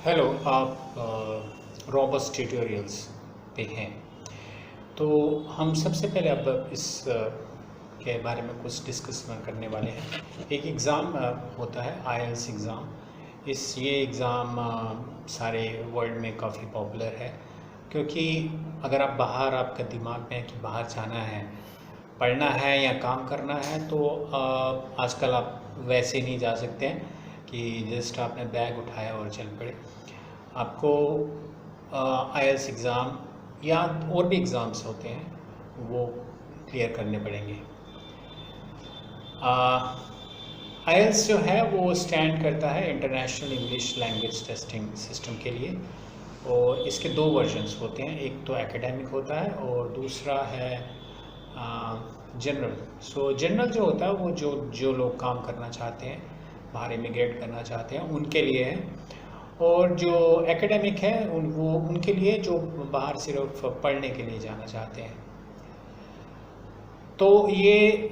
Hello. आप robust tutorials पे हैं। तो हम सबसे पहले अब इस के बारे में कुछ डिस्कस करने वाले हैं। एक एग्ज़ाम होता है आईएलटीएस एग्ज़ाम। ये एग्ज़ाम सारे वर्ल्ड में काफ़ी पॉपुलर है, क्योंकि अगर आप बाहर, आपका दिमाग में है कि बाहर जाना है, पढ़ना है या काम करना है, तो आजकल आप वैसे नहीं जा सकते हैं कि जस्ट आपने बैग उठाया और चल पड़े। आपको आईएलटीएस एग्ज़ाम या और भी एग्ज़ाम्स होते हैं वो क्लियर करने पड़ेंगे। आईएलटीएस जो है वो स्टैंड करता है international English language testing system के लिए, और इसके दो वर्जन्स होते हैं। एक तो एकेडमिक होता है और दूसरा है जनरल। जनरल जो होता है वो जो लोग काम करना चाहते हैं, बाहर इमिग्रेट करना चाहते हैं, उनके लिए है। और जो एकेडमिक है वो उनके लिए जो बाहर सिर्फ पढ़ने के लिए जाना चाहते हैं। तो ये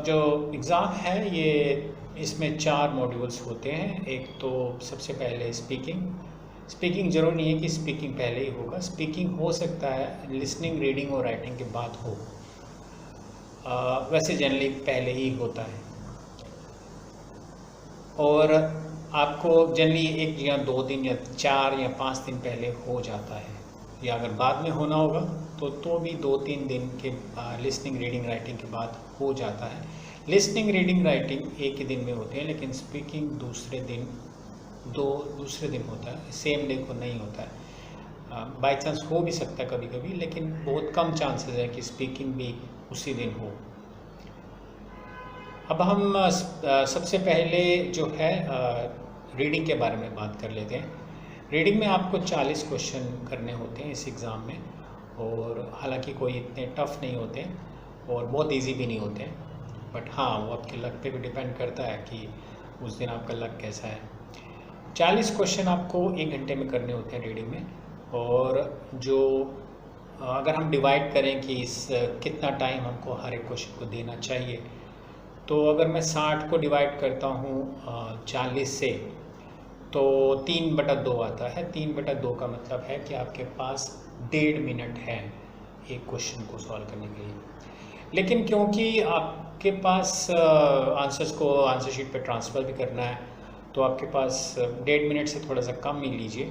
जो एग्ज़ाम है ये इसमें 4 मॉड्यूल्स होते हैं। एक तो सबसे पहले स्पीकिंग ज़रूरी नहीं है कि स्पीकिंग पहले ही होगा। स्पीकिंग हो सकता है लिसनिंग, रीडिंग और राइटिंग के बाद हो। वैसे जनरली पहले ही होता है। और आपको जनरली 1 या 2 दिन या 4 या 5 दिन पहले हो जाता है, या अगर बाद में होना होगा तो भी 2-3 दिन के लिसनिंग, रीडिंग, राइटिंग के बाद हो जाता है। लिसनिंग, रीडिंग, राइटिंग एक ही दिन में होते हैं, लेकिन स्पीकिंग दूसरे दिन होता है। सेम डे को नहीं होता है। बाई चांस हो भी सकता है कभी कभी, लेकिन बहुत कम चांसेस है कि स्पीकिंग भी उसी दिन हो। अब हम सबसे पहले जो है रीडिंग के बारे में बात कर लेते हैं। रीडिंग में आपको 40 क्वेश्चन करने होते हैं इस एग्ज़ाम में, और हालांकि कोई इतने टफ़ नहीं होते हैं और बहुत इजी भी नहीं होते हैं। बट हाँ, वो आपके लक पे भी डिपेंड करता है कि उस दिन आपका लक कैसा है। 40 क्वेश्चन आपको 1 घंटे में करने होते हैं रीडिंग में। और जो अगर हम डिवाइड करें कि कितना टाइम हमको हर एक क्वेश्चन को देना चाहिए, तो अगर मैं 60 को डिवाइड करता हूँ 40 से, तो 3/2 आता है। 3/2 का मतलब है कि आपके पास 1.5 मिनट है एक क्वेश्चन को सॉल्व करने के लिए। लेकिन क्योंकि आपके पास आंसर्स को आंसर शीट पे ट्रांसफ़र भी करना है, तो आपके पास 1.5 मिनट से थोड़ा सा कम ही लीजिए,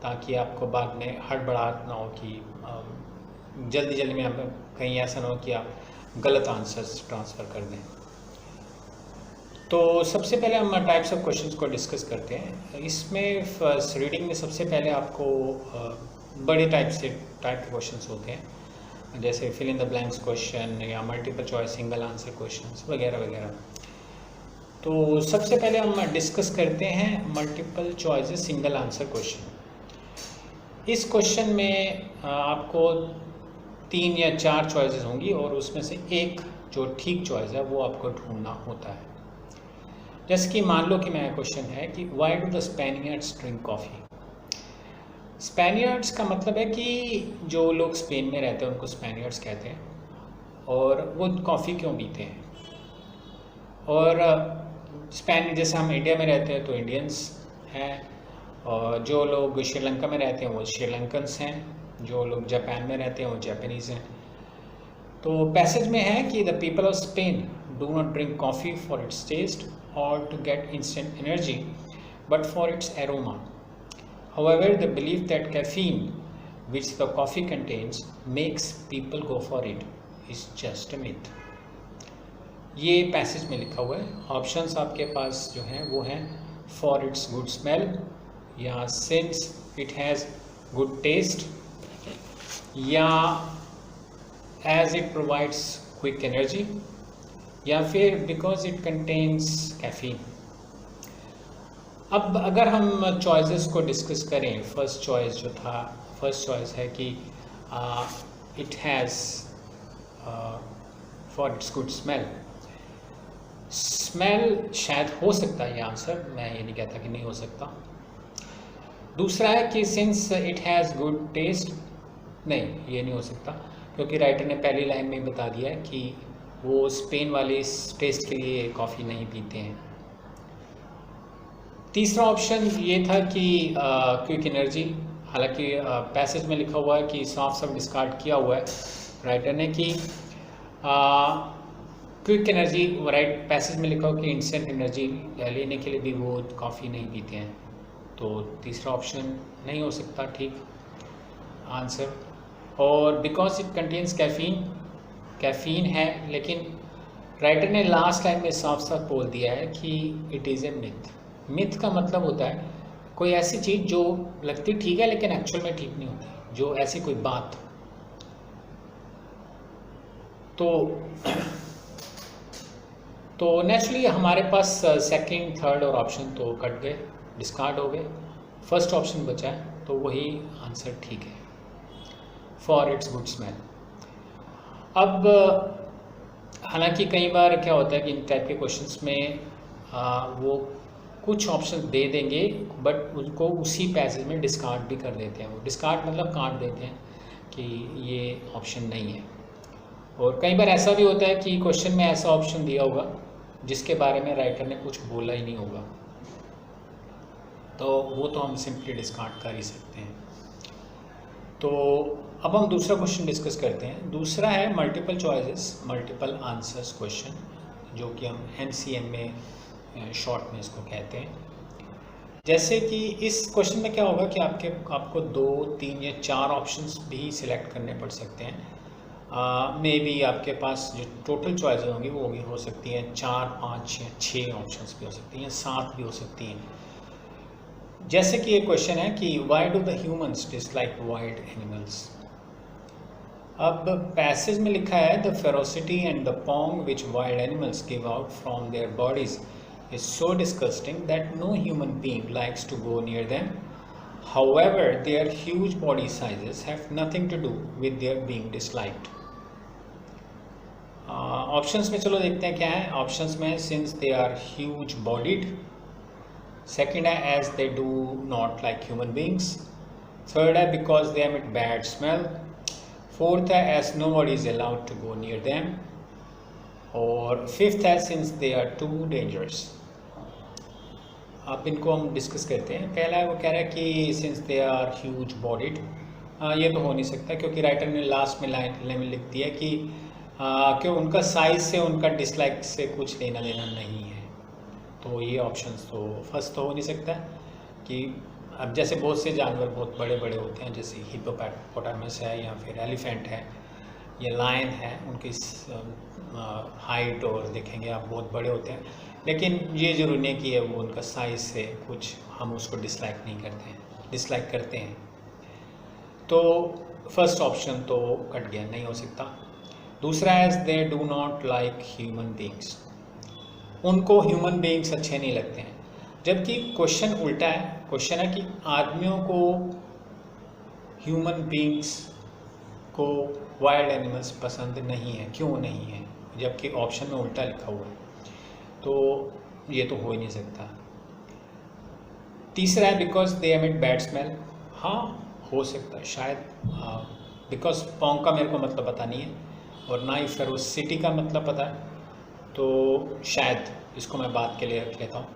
ताकि आपको बाद में हड़बड़ाहट ना हो कि जल्दी में आप कहीं ऐसा ना हो कि आप गलत आंसर्स ट्रांसफ़र कर दें। तो सबसे पहले हम टाइप्स ऑफ क्वेश्चंस को डिस्कस करते हैं। इसमें फर्स्ट रीडिंग में सबसे पहले आपको बड़े टाइप के क्वेश्चंस होते हैं, जैसे fill in the blanks question या multiple choice single answer questions वगैरह वगैरह। तो सबसे पहले हम डिस्कस करते हैं multiple choice single answer question. इस क्वेश्चन में आपको 3 या 4 चॉइसेस होंगी, और उसमें से एक जो ठीक चॉइस है वो आपको ढूंढना होता है। जैसे कि मान लो कि मेरा क्वेश्चन है कि why do the Spaniards drink coffee. Spaniards का मतलब है कि जो लोग स्पेन में रहते हैं उनको स्पेनियर्ड्स कहते हैं, और वो कॉफ़ी क्यों पीते हैं। और स्पेन, जैसे हम इंडिया में रहते हैं तो इंडियंस हैं, और जो लोग श्रीलंका में रहते हैं वो श्रीलंकन्स हैं, जो लोग जापान में रहते हैं वो जापानीज़ हैं। तो पैसेज में है कि the people of Spain do not drink coffee for its taste or to get instant energy, but for its aroma. However, the belief that caffeine, which the coffee contains, makes people go for it is just a myth. ये passage में लिखा हुआ है। Options आपके पास जो हैं वो हैं for its good smell, या since it has good taste, या as it provides quick energy, या फिर बिकॉज इट कंटेन्स कैफीन। अब अगर हम चॉइसेस को डिस्कस करें, फर्स्ट चॉइस है कि it has for its good smell शायद हो सकता है ये आंसर, मैं ये नहीं कहता कि नहीं हो सकता। दूसरा है कि since it has good taste, नहीं ये नहीं हो सकता, क्योंकि राइटर ने पहली लाइन में बता दिया है कि वो स्पेन वाले इस टेस्ट के लिए कॉफ़ी नहीं पीते हैं। तीसरा ऑप्शन ये था कि क्विक एनर्जी, हालांकि पैसेज में लिखा हुआ है कि साफ साफ डिस्कार्ड किया हुआ है राइटर ने कि क्विक एनर्जी, राइट पैसेज में लिखा हुआ कि इंस्टेंट एनर्जी लेने के लिए भी वो कॉफ़ी नहीं पीते हैं, तो तीसरा ऑप्शन नहीं हो सकता ठीक आंसर। और because it contains caffeine, caffeine है, लेकिन राइटर ने लास्ट लाइन में साफ साफ बोल दिया है कि it is a myth. Myth का मतलब होता है कोई ऐसी चीज़ जो लगती ठीक है लेकिन एक्चुअल में ठीक नहीं होती, जो ऐसी कोई बात। तो नेचुरली हमारे पास सेकंड, थर्ड और ऑप्शन तो कट गए, डिस्कार्ड हो गए, फर्स्ट ऑप्शन बचा है, तो वही आंसर ठीक है, फॉर इट्स गुड स्मेल। अब हालांकि कई बार क्या होता है कि इन टाइप के क्वेश्चंस में वो कुछ ऑप्शन दे देंगे बट उनको उसी पैसेज में डिस्कार्ड भी कर देते हैं। वो डिस्कार्ड मतलब काट देते हैं कि ये ऑप्शन नहीं है। और कई बार ऐसा भी होता है कि क्वेश्चन में ऐसा ऑप्शन दिया होगा जिसके बारे में राइटर ने कुछ बोला ही नहीं होगा, तो वो तो हम सिंपली डिस्कार्ड कर ही सकते हैं। तो अब हम दूसरा क्वेश्चन डिस्कस करते हैं। दूसरा है multiple choices multiple answers question, जो कि हम MCM में शॉर्ट में इसको कहते हैं। जैसे कि इस क्वेश्चन में क्या होगा कि आपको 2, 3 या 4 ऑप्शंस भी सिलेक्ट करने पड़ सकते हैं। मे बी आपके पास जो टोटल चॉइस होंगी वो भी हो सकती हैं 4, 5 या 6 ऑप्शंस भी हो सकती हैं, 7 भी हो सकती हैं। जैसे कि ये क्वेश्चन है कि why do the humans dislike wild animals. अब पैसेज में लिखा है the ferocity and the pong which wild animals give out from their bodies is so disgusting that no human being likes to go near them. However, their huge body sizes have nothing to do with their being disliked. Options में चलो देखते हैं क्या है। Options में since they are huge bodied, second है as they do not like human beings, third है because they emit bad smell, fourth है as nobody is allowed to go near them, और फिफ्थ है since they are too dangerous। अब इनको हम discuss करते हैं। पहला है वो कह रहा है कि since they are huge bodied, ये तो हो नहीं सकता क्योंकि राइटर ने लास्ट में लाइन में लिख दिया कि क्यों उनका साइज़ से उनका डिसलाइक से कुछ लेना देना नहीं है, तो ये ऑप्शंस तो फर्स्ट तो हो नहीं सकता कि अब जैसे बहुत से जानवर बहुत बड़े बड़े होते हैं, जैसे हिप्पोपोटामस है या फिर एलिफेंट है या लायन है, उनकी हाइट और देखेंगे आप बहुत बड़े होते हैं, लेकिन ये ज़रूरी नहीं कि वो उनका साइज़ से कुछ हम उसको डिसलाइक नहीं करते हैं, डिसलाइक करते हैं। तो फर्स्ट ऑप्शन तो कट गया, नहीं हो सकता। दूसरा है they do not like human beings, उनको ह्यूमन बींग्स अच्छे नहीं लगते हैं, जबकि क्वेश्चन उल्टा है। क्वेश्चन है कि आदमियों को ह्यूमन बींग्स को वाइल्ड एनिमल्स पसंद नहीं है, क्यों नहीं है, जबकि ऑप्शन में उल्टा लिखा हुआ है, तो ये तो हो ही नहीं सकता। तीसरा है because they emit bad smell, हाँ हो सकता है शायद, बिकॉज पॉन्ग का मेरे को मतलब पता नहीं है और ना ही फेरोसिटी का मतलब पता है, तो शायद इसको मैं बात के लिए रख लेता हूँ।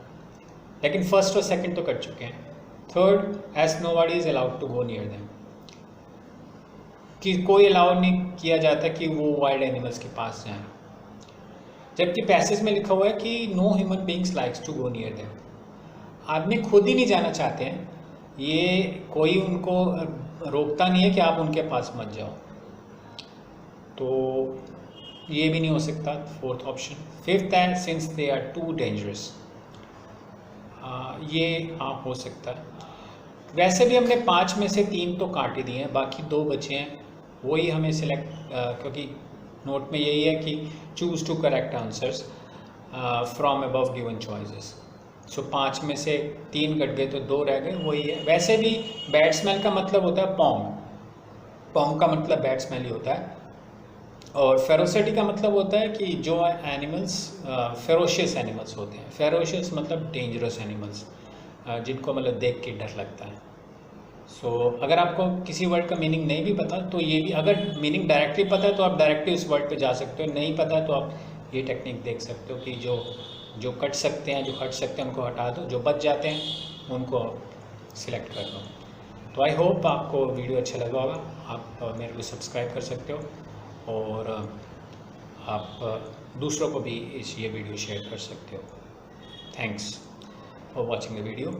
लेकिन फर्स्ट और सेकंड तो कट चुके हैं। Third, as nobody is allowed to go near them, कि कोई अलाउ नहीं किया जाता कि वो वाइल्ड एनिमल्स के पास जाएं, जबकि पैसेज में लिखा हुआ है कि no human beings likes to go near them, आदमी खुद ही नहीं जाना चाहते हैं, ये कोई उनको रोकता नहीं है कि आप उनके पास मत जाओ, तो ये भी नहीं हो सकता फोर्थ ऑप्शन। फिफ्थ है since they are too dangerous, ये हो सकता है। वैसे भी हमने 5 में से 3 तो काट ही दिए हैं, बाकी 2 बचे हैं, वही हमें सिलेक्ट, क्योंकि नोट में यही है कि choose two correct answers from above given choices. So 5 में से 3 कट गए तो 2 रह गए, वही है। वैसे भी बैड स्मेल का मतलब होता है पॉन्ग, पॉन्ग का मतलब बैड स्मेल ही होता है, और फेरोसिटी का मतलब होता है कि जो एनिमल्स फेरोशियस एनिमल्स होते हैं, फेरोशियस मतलब डेंजरस एनिमल्स, जिनको मतलब देख के डर लगता है। सो अगर आपको किसी वर्ड का मीनिंग नहीं भी पता तो ये भी, अगर मीनिंग डायरेक्टली पता है तो आप डायरेक्टली उस वर्ड पे जा सकते हो, नहीं पता है तो आप ये टेक्निक देख सकते हो कि जो जो कट सकते हैं, जो हट सकते हैं उनको हटा दो, जो बच जाते हैं उनको सिलेक्ट कर दो। तो आई होप आपको वीडियो अच्छा लगा होगा। आप मेरे को सब्सक्राइब कर सकते हो और आप दूसरों को भी ये वीडियो शेयर कर सकते हो। Thanks for watching the video.